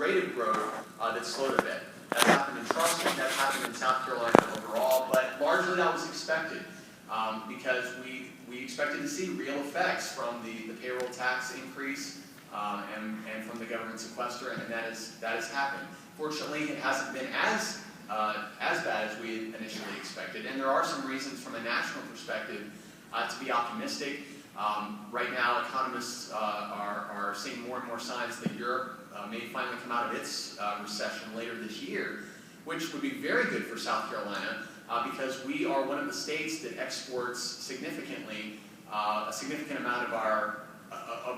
rate of growth that slowed a bit. That's happened in Charleston, that's happened in South Carolina overall, but largely that was expected because we expected to see real effects from the payroll tax increase and from the government sequester, and that has happened. Fortunately, it hasn't been as bad as we initially expected, and there are some reasons from a national perspective to be optimistic. Right now, economists are seeing more and more signs that Europe may finally come out of its recession later this year, which would be very good for South Carolina because we are one of the states that exports significantly, a significant amount of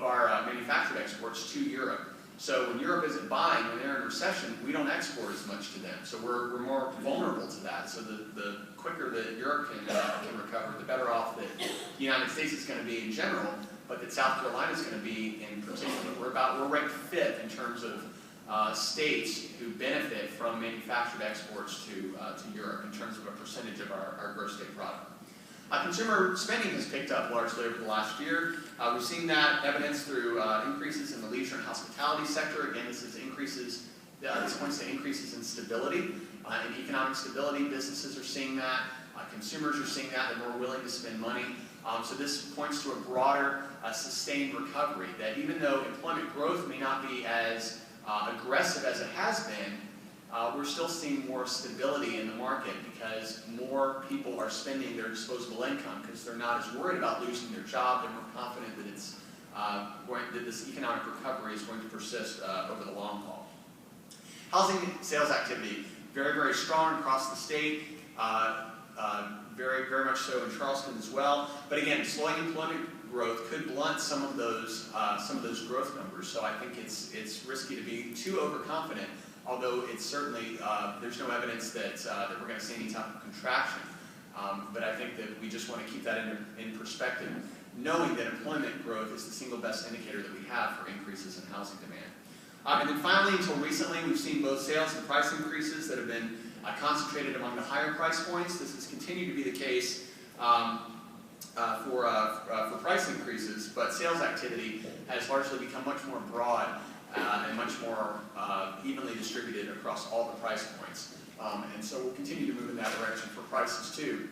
our manufactured exports to Europe. So when Europe isn't buying, when they're in recession, we don't export as much to them. So we're more vulnerable to that. So the quicker that Europe can recover, the better off that the United States is going to be in general, but that South Carolina is going to be in particular. We're ranked 5th in terms of states who benefit from manufactured exports to Europe in terms of a percentage of our gross state product. Consumer spending has picked up largely over the last year. We've seen that evidence through increases in the leisure and hospitality sector. Again, this points to increases in stability, in economic stability. Businesses are seeing that. Consumers are seeing that. They're more willing to spend money. So this points to a broader, sustained recovery, that even though employment growth may not be as aggressive as it has been, we're still seeing more stability in the market because more people are spending their disposable income because they're not as worried about losing their job. They're more confident that that this economic recovery is going to persist over the long haul. Housing sales activity, very, very strong across the state, very, very much so in Charleston as well. But again, slowing employment growth could blunt some of those growth numbers. So I think it's risky to be too overconfident. Although it's certainly, there's no evidence that we're going to see any type of contraction. But I think that we just want to keep that in perspective, knowing that employment growth is the single best indicator that we have for increases in housing demand. And then finally, until recently, we've seen both sales and price increases that have been concentrated among the higher price points. This has continued to be the case for price increases, but sales activity has largely become much more broad and much more evenly distributed across all the price points. And so we'll continue to move in that direction for prices too.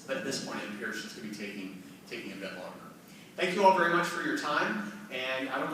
But at this point, it appears it's going to be taking a bit longer. Thank you all very much for your time. And I don't know